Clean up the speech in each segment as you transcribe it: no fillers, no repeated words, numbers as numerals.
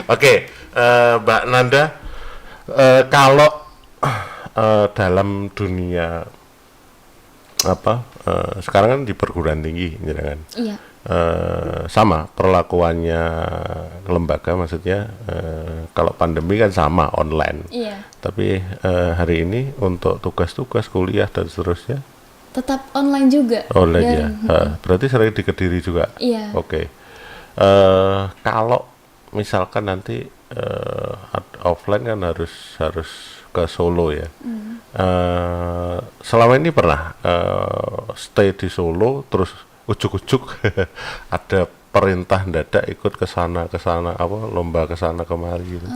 Oke, Mbak Nanda, kalau dalam dunia sekarang kan di perguruan tinggi, ya kan? Iya. Sama perlakuannya lembaga, maksudnya kalau pandemi kan sama online. Iya. Tapi hari ini untuk tugas-tugas kuliah dan seterusnya Tetap online juga. online Dan, ya. Berarti sering di Kediri juga. Iya. Oke. Kalau misalkan nanti offline kan harus ke Solo ya. Selama ini pernah stay di Solo, terus ujuk-ujuk ada perintah mendadak ikut ke sana lomba ke sana kemari gitu.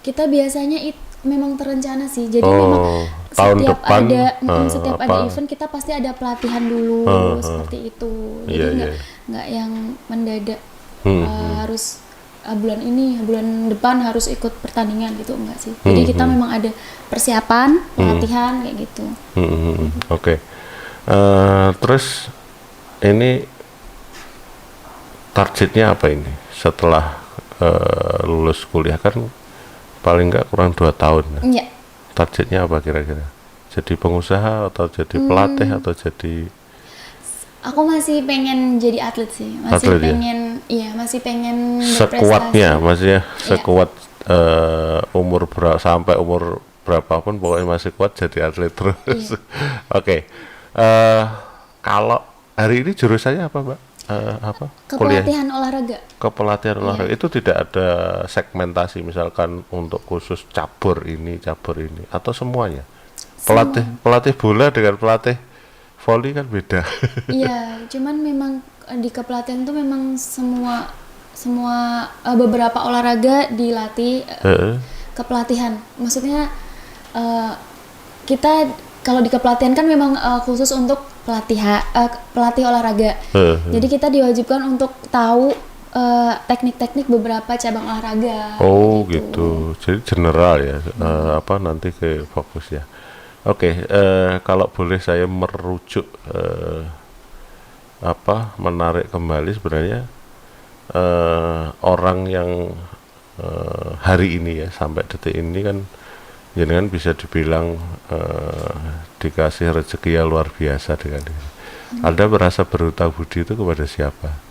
Kita biasanya memang terencana sih. Jadi memang Tahun setiap depan setiap ada event kita pasti ada pelatihan dulu seperti itu. Jadi nggak yang mendadak harus bulan ini, bulan depan harus ikut pertandingan gitu, enggak sih. Jadi kita memang ada persiapan, pelatihan kayak gitu. Oke. Terus ini targetnya apa ini setelah lulus kuliah kan paling nggak kurang 2 tahun. Iya. Targetnya apa kira-kira? Jadi pengusaha atau jadi pelatih atau jadi? Aku masih pengen jadi atlet sih, Atlet, pengen, masih pengen sekuatnya, berprestasi. maksudnya Iya. sekuat sampai umur berapapun pokoknya masih kuat jadi atlet terus. Iya. Oke. Kalau hari ini jurusannya apa, Mbak? Kuliah? Kepelatihan olahraga. Kepelatihan olahraga itu tidak ada segmentasi misalkan untuk khusus cabur ini atau semuanya. Pelatih bola dengan pelatih voli kan beda. Iya, cuman memang di kepelatihan itu memang semua beberapa olahraga dilatih kepelatihan. Maksudnya kita kalau di kepelatihan kan memang khusus untuk pelatih olahraga. Jadi kita diwajibkan untuk tahu teknik-teknik beberapa cabang olahraga. Oh gitu. Jadi general ya. Nanti ke fokus ya. Oke, kalau boleh saya merujuk menarik kembali sebenarnya orang yang hari ini ya sampai detik ini kan jangan bisa dibilang dikasih rezeki yang luar biasa dengan ini. Anda merasa berhutang budi itu kepada siapa?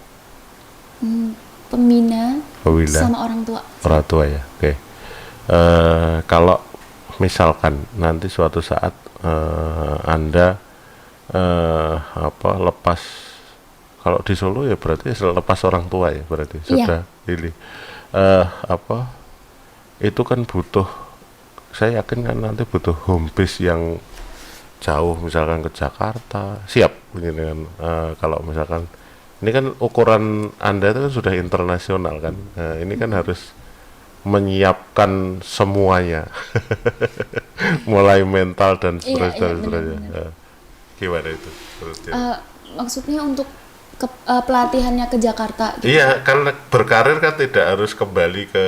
Pembina Pembina sama orang tua. Orang tua ya. Oke. Kalau misalkan nanti suatu saat Anda lepas, kalau di Solo ya berarti lepas orang tua ya berarti sudah ini itu kan butuh, saya yakin kan nanti butuh home base yang jauh, misalkan ke Jakarta, siap dengan kalau misalkan ini kan ukuran Anda itu kan sudah internasional kan, ini kan harus menyiapkan semuanya mulai mental dan seterusnya. Gimana itu? Maksudnya untuk pelatihannya ke Jakarta gitu. Iya, kan berkarir kan tidak harus kembali ke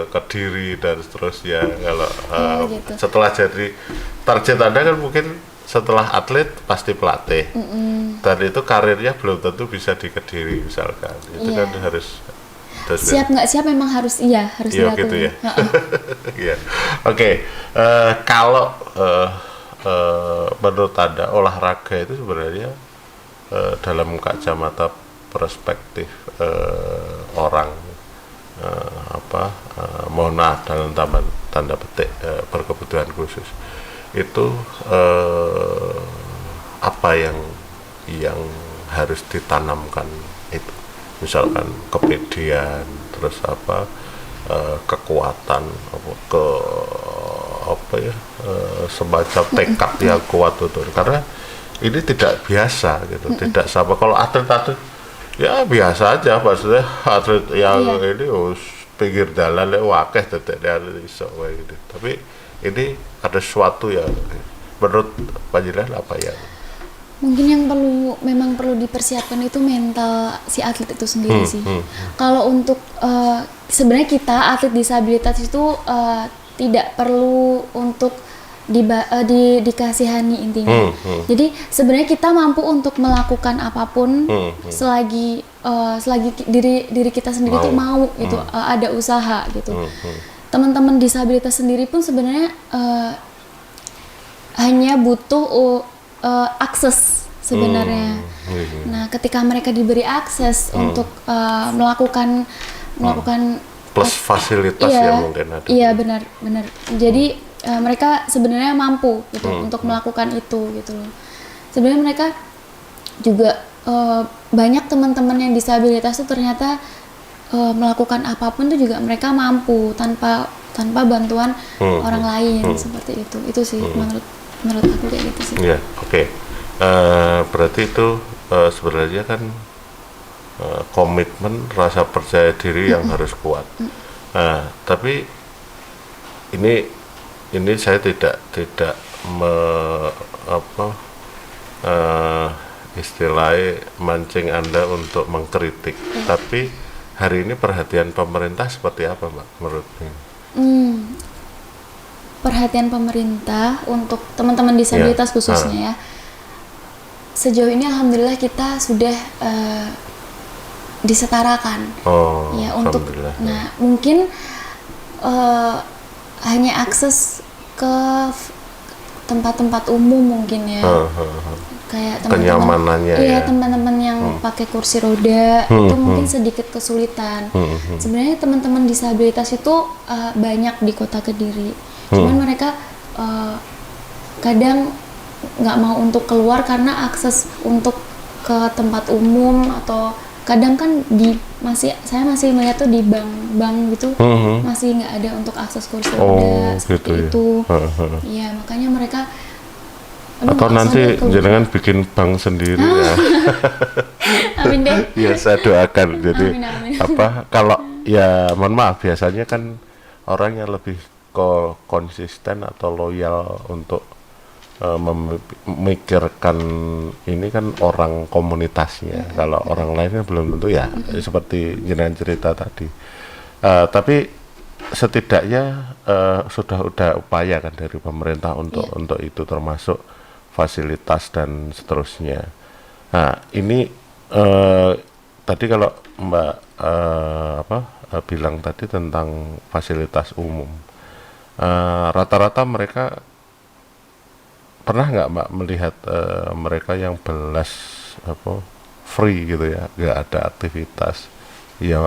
Kediri dan seterusnya. Kalau gitu. setelah jadi target Anda kan mungkin setelah atlet pasti pelatih. Dan itu karirnya belum tentu bisa di Kediri misalkan. Itu kan harus siap nggak siap memang harus dilakukan. Gitu ya. Iya. Oke. Kalau menurut Anda olahraga itu sebenarnya dalam kacamata perspektif orang mohon maaf dalam tanda petik berkebutuhan khusus itu apa yang harus ditanamkan itu, misalkan kepedean, terus kekuatan, semacam tekad yang kuat itu, karena ini tidak biasa gitu, tidak sama. Kalau atlet ya biasa aja, maksudnya atlet yang ini pinggir jalan wakeh tetek iso gitu. Tapi ini ada sesuatu yang menurut Panjilan apa ya? Mungkin yang memang perlu dipersiapkan itu mental si atlet itu sendiri sih. Kalau untuk sebenarnya kita atlet disabilitas itu tidak perlu untuk dikasihani intinya. Jadi sebenarnya kita mampu untuk melakukan apapun selagi diri kita sendiri tuh mau gitu, ada usaha gitu. Teman-teman disabilitas sendiri pun sebenarnya hanya butuh akses sebenarnya. Nah, ketika mereka diberi akses untuk melakukan plus fasilitas yang mungkin ada. Iya, benar. Jadi mereka sebenarnya mampu gitu untuk melakukan itu gitu loh. Sebenarnya mereka juga banyak teman-teman yang disabilitas itu ternyata melakukan apapun itu juga mereka mampu tanpa bantuan orang lain seperti itu. Itu sih menurut aku kayak gitu sih. Iya, oke. Berarti itu sebenarnya kan komitmen, rasa percaya diri yang harus kuat. Tapi ini saya tidak istilahnya mancing Anda untuk mengkritik. Tapi hari ini perhatian pemerintah seperti apa, Mbak, menurutnya? Perhatian pemerintah untuk teman-teman disabilitas khususnya ya. Sejauh ini alhamdulillah kita sudah disetarakan. Ya untuk mungkin hanya akses ke tempat-tempat umum mungkin ya. Kayak teman-teman yang pakai kursi roda itu mungkin sedikit kesulitan. Sebenarnya teman-teman disabilitas itu banyak di Kota Kediri. Cuman mereka kadang nggak mau untuk keluar karena akses untuk ke tempat umum, atau kadang kan saya masih melihat tuh di bank gitu masih nggak ada untuk akses kursi roda seperti itu. Iya, makanya mereka atau nanti jenengan bikin bank sendiri ya. Amin deh. Ya, saya doakan. Jadi amin. kalau ya mohon maaf, biasanya kan orang yang lebih konsisten atau loyal untuk memikirkan ini kan orang komunitasnya. Kalau orang lainnya belum tentu ya, seperti jenengan cerita tadi. Tapi setidaknya sudah upaya kan dari pemerintah untuk itu, termasuk fasilitas dan seterusnya. Nah, ini tadi kalau Mbak bilang tadi tentang fasilitas umum, rata-rata mereka pernah nggak Mbak melihat mereka yang belas free gitu ya, nggak ada aktivitas, ya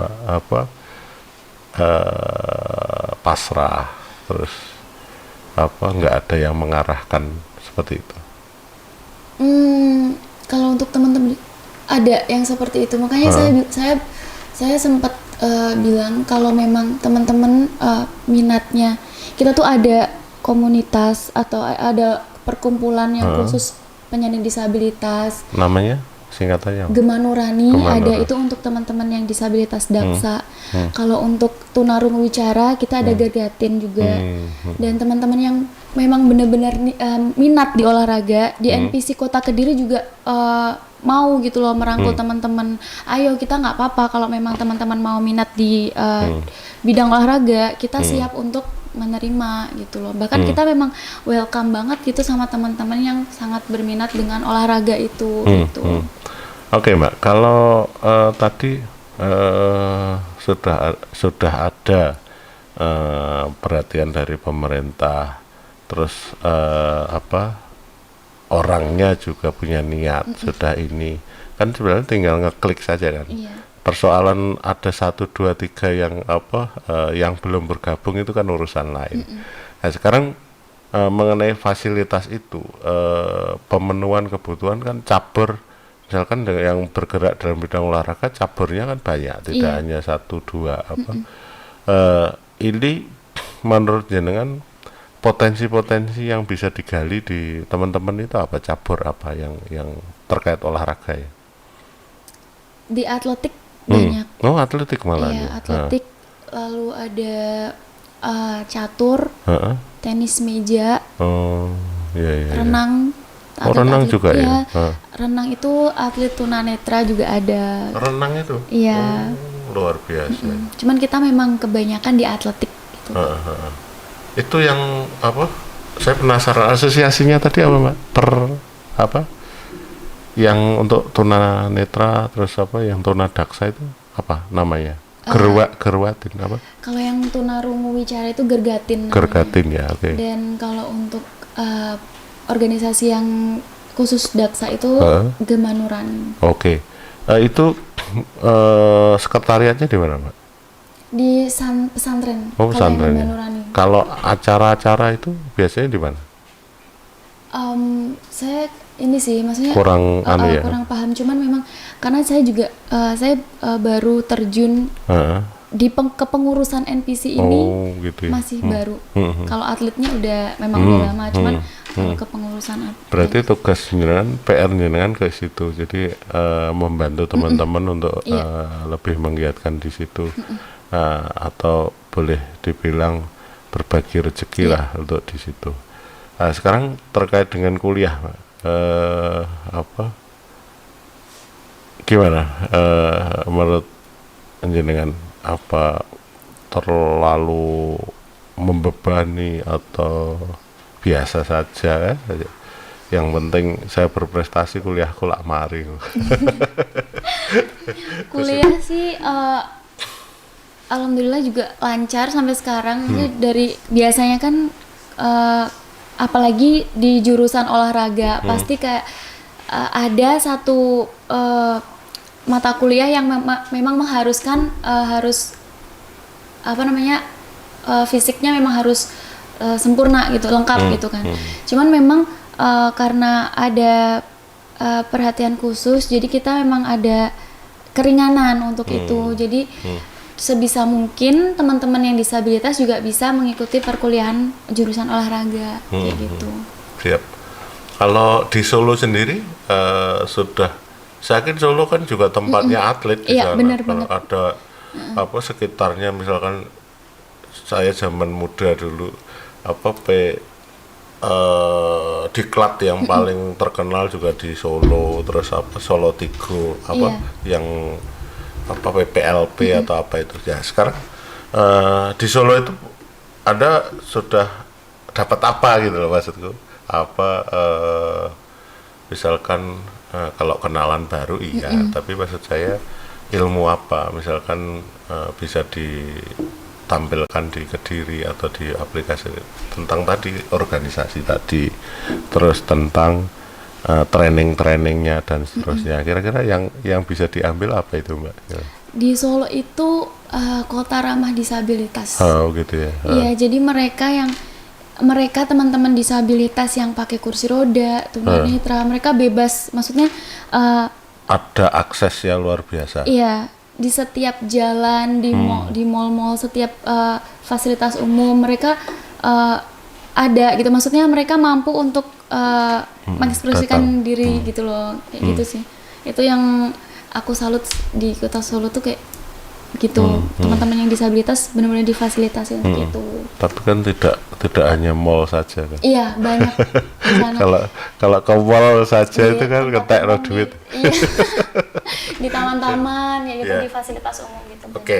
pasrah, terus nggak ada yang mengarahkan seperti itu? Kalau untuk teman-teman ada yang seperti itu, makanya saya sempat bilang kalau memang teman-teman minatnya, kita tuh ada komunitas atau ada perkumpulan yang khusus penyandang disabilitas. Namanya singkatannya? Gema Nurani. Ada itu untuk teman-teman yang disabilitas daksa. Kalau untuk tunarungu wicara kita ada Gagatin juga. Dan teman-teman yang memang benar-benar minat di olahraga di NPC Kota Kediri juga mau gitu loh merangkul teman-teman. Ayo, kita nggak apa-apa kalau memang teman-teman mau minat di bidang olahraga, kita siap untuk menerima gitu loh. Bahkan kita memang welcome banget gitu sama teman-teman yang sangat berminat dengan olahraga itu gitu. Oke, Mbak, kalau tadi sudah ada perhatian dari pemerintah, terus orangnya juga punya niat, sudah ini kan sebenarnya tinggal ngeklik saja kan. Persoalan ada 1, 2, 3 yang yang belum bergabung itu kan urusan lain. Nah, sekarang mengenai fasilitas itu, pemenuhan kebutuhan kan cabur, misalkan yang bergerak dalam bidang olahraga caburnya kan banyak, tidak hanya 1, 2 ini menurut jenengan potensi-potensi yang bisa digali di teman-teman itu apa, cabur apa yang terkait olahraga ya? Di atletik banyak. Oh, atletik malah. Iya, atletik. Lalu ada catur, tenis meja, renang. Renang juga ya? Renang itu atlet tunanetra juga ada. Renang itu? Iya. Luar biasa. Cuman kita memang kebanyakan di atletik gitu. Itu yang saya penasaran asosiasinya tadi apa Mbak? Apa? Yang untuk tunanetra terus apa yang tunadaksa itu apa namanya? Gerwatin apa? Kalau yang tunarungu wicara itu gergatin namanya. Gergatin ya, oke. Dan kalau untuk organisasi yang khusus daksa itu Gemanurani. Oke. Itu sekretariatnya di mana, Mbak? Di pesantren. Oh, pesantren. Kalau acara-acara itu biasanya di mana? Saya ini sih, maksudnya kurang kurang paham. Cuman memang karena saya juga saya baru terjun di kepengurusan NPC ini gitu ya. masih baru. Kalau atletnya udah memang udah lama, cuman kepengurusan atlet. Berarti tugas jenengan, PR jenengan ke situ. Jadi membantu teman-teman untuk lebih menggiatkan di situ. Atau boleh dibilang berbagi rezeki lah untuk di situ. Sekarang terkait dengan kuliah, Pak. Gimana menurut jenengan, apa terlalu membebani atau biasa saja yang penting saya berprestasi, kuliahku lak mari. Kuliah sih alhamdulillah juga lancar sampai sekarang. Dari biasanya kan apalagi di jurusan olahraga pasti kayak ada satu mata kuliah yang memang mengharuskan harus apa namanya fisiknya memang harus sempurna gitu, lengkap gitu kan. Cuman memang karena ada perhatian khusus, jadi kita memang ada keringanan untuk itu. Jadi sebisa mungkin teman-teman yang disabilitas juga bisa mengikuti perkuliahan jurusan olahraga kayak gitu. Siap. Kalau di Solo sendiri sudah, saya yakin Solo kan juga tempatnya atlet di sana. Kalau ada apa sekitarnya, misalkan saya zaman muda dulu apa diklat yang paling terkenal juga di Solo, terus apa Solo Tigo apa yang apa PPLP atau apa itu ya. Sekarang di Solo itu ada sudah dapat apa gitu loh maksudku, apa misalkan kalau kenalan baru iya, tapi maksud saya ilmu apa misalkan bisa ditampilkan di Kediri atau di aplikasi tentang tadi organisasi tadi, terus tentang training-trainingnya dan seterusnya. Kira-kira yang bisa diambil apa itu, Mbak? Di Solo itu kota ramah disabilitas. Oh gitu ya. Iya, jadi mereka teman-teman disabilitas yang pakai kursi roda, tunanetra, mereka bebas, maksudnya ada akses yang luar biasa. Iya, di setiap jalan, di mall-mall, setiap fasilitas umum mereka ada gitu. Maksudnya mereka mampu untuk mengekspresikan diri gitu loh, kayak gitu sih. Itu yang aku salut di kota Solo tuh kayak gitu. Teman-teman yang disabilitas benar-benar difasilitasi gitu. Tapi kan tidak hanya mall saja kan. Iya, banyak. kalau ke mall saja itu kan ketek no duit. Iya. Di taman-taman ya gitu, di fasilitas umum gitu. Oke.